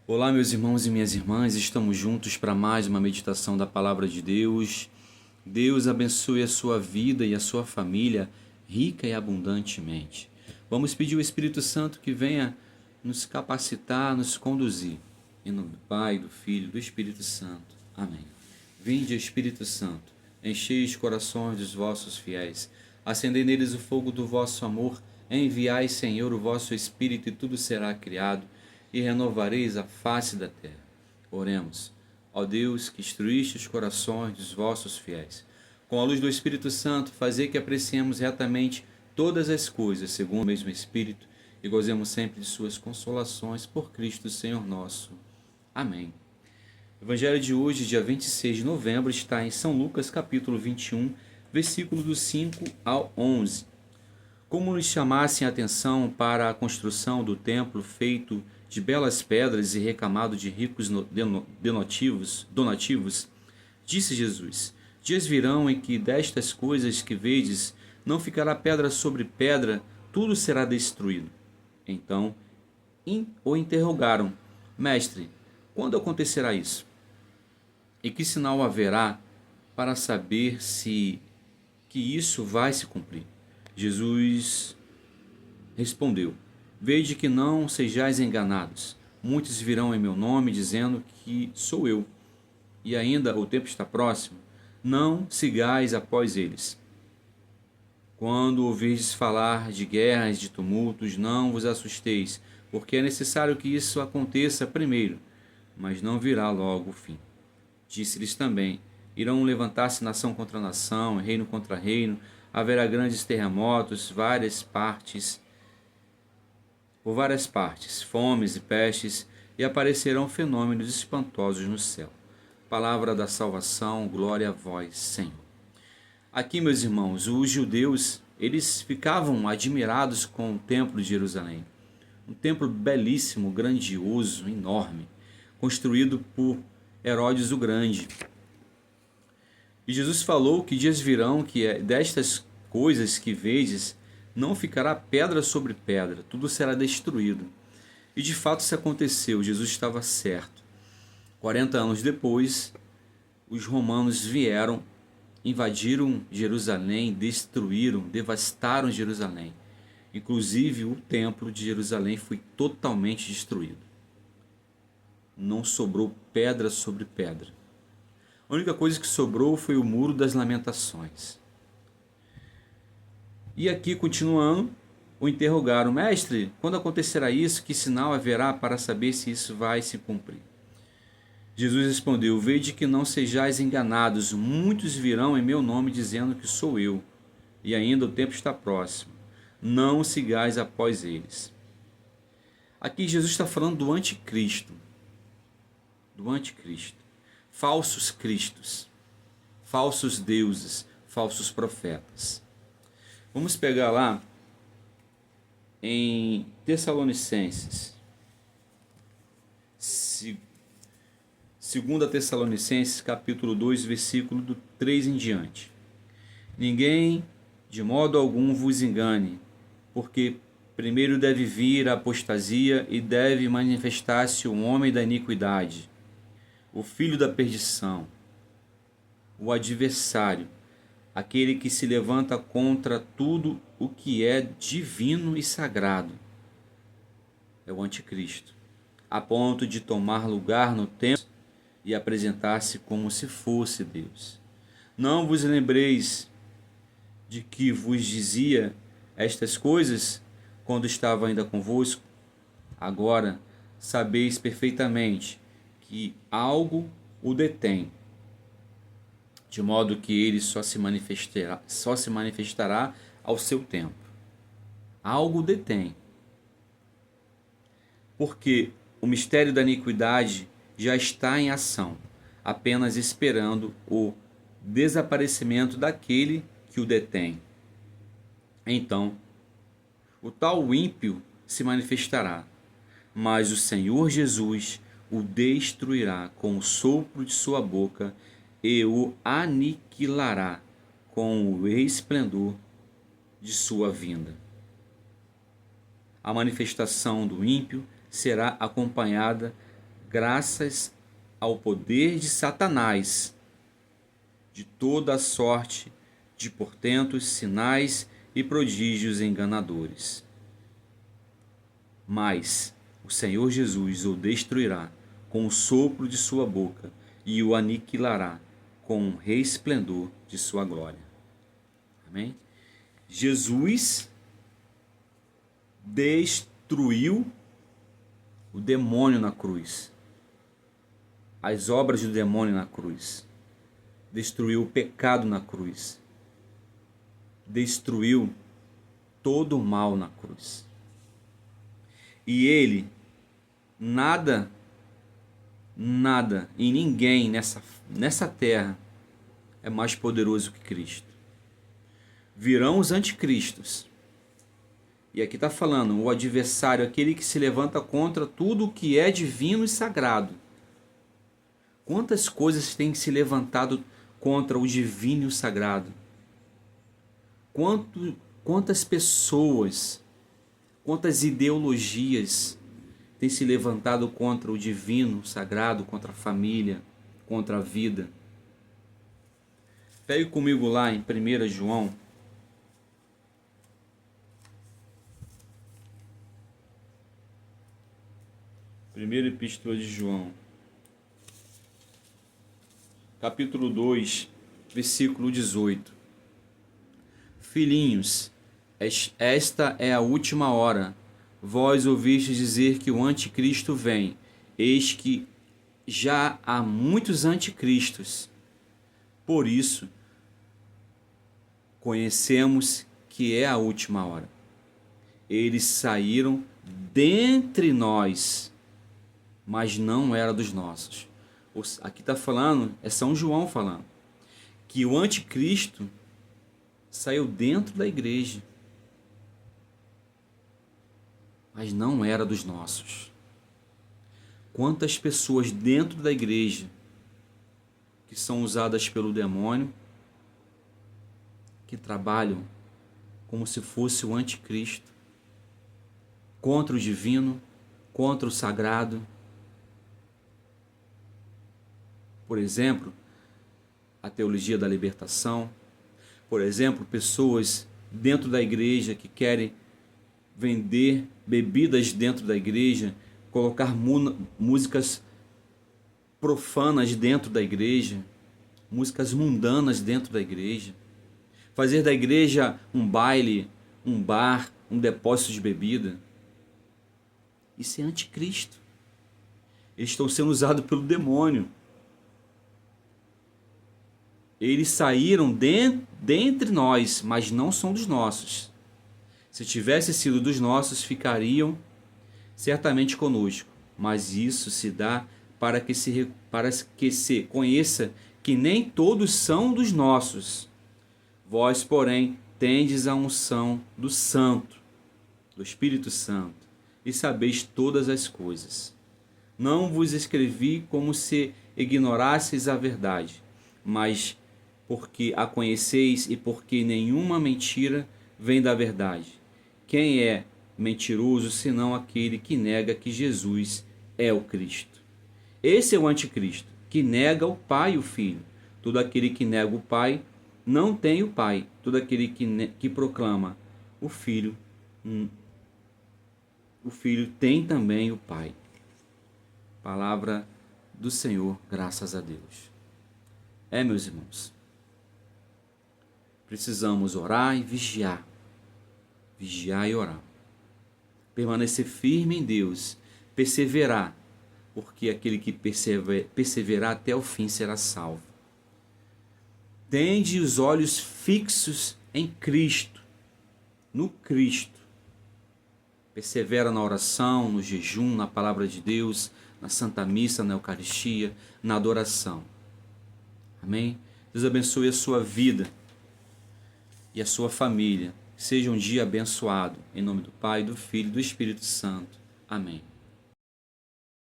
Olá, meus irmãos e minhas irmãs, estamos juntos para mais uma meditação da Palavra de Deus. Deus abençoe a sua vida e a sua família rica e abundantemente. Vamos pedir ao Espírito Santo que venha nos capacitar, nos conduzir. Em nome do Pai, do Filho e do Espírito Santo. Amém. Vinde, Espírito Santo, enchei os corações dos vossos fiéis, acendei neles o fogo do vosso amor, enviai, Senhor, o vosso Espírito e tudo será criado, e renovareis a face da terra. Oremos. Ó Deus, que instruíste os corações dos vossos fiéis, com a luz do Espírito Santo, fazei que apreciemos retamente todas as coisas, segundo o mesmo Espírito, e gozemos sempre de suas consolações, por Cristo Senhor nosso. Amém. O Evangelho de hoje, dia 26 de novembro, está em São Lucas, capítulo 21, versículos do 5 ao 11. Como nos chamassem a atenção para a construção do templo feito de belas pedras e recamado de ricos donativos, disse Jesus: dias virão em que destas coisas que vedes não ficará pedra sobre pedra, tudo será destruído. Então o interrogaram: Mestre, quando acontecerá isso? E que sinal haverá para saber se que isso vai se cumprir? Jesus respondeu: Vede que não sejais enganados. Muitos virão em meu nome, dizendo que sou eu. E ainda o tempo está próximo. Não sigais após eles. Quando ouvirdes falar de guerras, de tumultos, não vos assusteis, porque é necessário que isso aconteça primeiro, mas não virá logo o fim. Disse-lhes também: irão levantar-se nação contra nação, reino contra reino, haverá grandes terremotos, por várias partes, fomes e pestes, e aparecerão fenômenos espantosos no céu. Palavra da salvação, glória a vós, Senhor. Aqui, meus irmãos, os judeus, eles ficavam admirados com o templo de Jerusalém. Um templo belíssimo, grandioso, enorme, construído por Herodes o Grande. E Jesus falou que dias virão que destas coisas que vedes não ficará pedra sobre pedra, tudo será destruído. E de fato isso aconteceu, Jesus estava certo. 40 anos depois, os romanos vieram, invadiram Jerusalém, destruíram, devastaram Jerusalém. Inclusive o templo de Jerusalém foi totalmente destruído. Não sobrou pedra sobre pedra. A única coisa que sobrou foi o Muro das Lamentações. E aqui, continuando, o interrogaram: Mestre, quando acontecerá isso? Que sinal haverá para saber se isso vai se cumprir? Jesus respondeu: Vede que não sejais enganados, muitos virão em meu nome dizendo que sou eu, e ainda o tempo está próximo. Não sigais após eles. Aqui Jesus está falando do anticristo. Do anticristo. Falsos cristos, falsos deuses, falsos profetas. Vamos pegar lá em Tessalonicenses, 2 Tessalonicenses, capítulo 2, versículo do 3 em diante. Ninguém de modo algum vos engane, porque primeiro deve vir a apostasia e deve manifestar-se o homem da iniquidade, o filho da perdição, o adversário, aquele que se levanta contra tudo o que é divino e sagrado. É o anticristo, a ponto de tomar lugar no templo e apresentar-se como se fosse Deus. Não vos lembreis de que vos dizia estas coisas quando estava ainda convosco? Agora sabeis perfeitamente que algo o detém, de modo que ele só se manifestará ao seu tempo. Algo detém. Porque o mistério da iniquidade já está em ação, apenas esperando o desaparecimento daquele que o detém. Então, o tal ímpio se manifestará, mas o Senhor Jesus o destruirá com o sopro de sua boca e o aniquilará com o esplendor de sua vinda. A manifestação do ímpio será acompanhada graças ao poder de Satanás, de toda a sorte de portentos, sinais e prodígios enganadores. Mas o Senhor Jesus o destruirá com o sopro de sua boca e o aniquilará com o resplendor de sua glória. Amém? Jesus destruiu o demônio na cruz, as obras do demônio na cruz, destruiu o pecado na cruz, destruiu todo o mal na cruz. E ele, nada e ninguém nessa terra é mais poderoso que Cristo. Virão os anticristos. E aqui está falando, o adversário, aquele que se levanta contra tudo o que é divino e sagrado. Quantas coisas têm se levantado contra o divino e o sagrado? Quantas pessoas, quantas ideologias têm se levantado contra o divino, o sagrado, contra a família, contra a vida? Pegue comigo lá em 1 João. Primeira Epístola de João, capítulo 2, versículo 18. Filhinhos, esta é a última hora. Vós ouvistes dizer que o anticristo vem. Eis que já há muitos anticristos. Por isso, conhecemos que é a última hora. Eles saíram dentre nós, mas não era dos nossos. Aqui está falando, é São João falando, que o anticristo saiu dentro da igreja, mas não era dos nossos. Quantas pessoas dentro da igreja que são usadas pelo demônio, que trabalham como se fosse o anticristo, contra o divino, contra o sagrado. Por exemplo, a teologia da libertação. Por exemplo, pessoas dentro da igreja que querem vender bebidas dentro da igreja, colocar músicas profanas dentro da igreja, músicas mundanas dentro da igreja, fazer da igreja um baile, um bar, um depósito de bebida. Isso é anticristo. Eles estão sendo usados pelo demônio. Eles saíram dentre nós, mas não são dos nossos. Se tivesse sido dos nossos, ficariam certamente conosco. Mas isso se dá para que se conheça que nem todos são dos nossos. Vós, porém, tendes a unção do Santo, do Espírito Santo, e sabeis todas as coisas. Não vos escrevi como se ignorasseis a verdade, mas porque a conheceis e porque nenhuma mentira vem da verdade. Quem é mentiroso senão aquele que nega que Jesus é o Cristo? Esse é o anticristo, que nega o Pai e o Filho. Todo aquele que nega o Pai não tem o Pai. Todo aquele que proclama o Filho tem também o Pai. Palavra do Senhor, graças a Deus. Meus irmãos, precisamos orar e vigiar. Vigiar e orar. Permanecer firme em Deus. Perseverar. Porque aquele que perseverar até o fim será salvo. Tende os olhos fixos em Cristo. No Cristo. Persevera na oração, no jejum, na palavra de Deus, na Santa Missa, na Eucaristia, na adoração. Amém? Deus abençoe a sua vida e a sua família. Seja um dia abençoado. Em nome do Pai, do Filho e do Espírito Santo. Amém.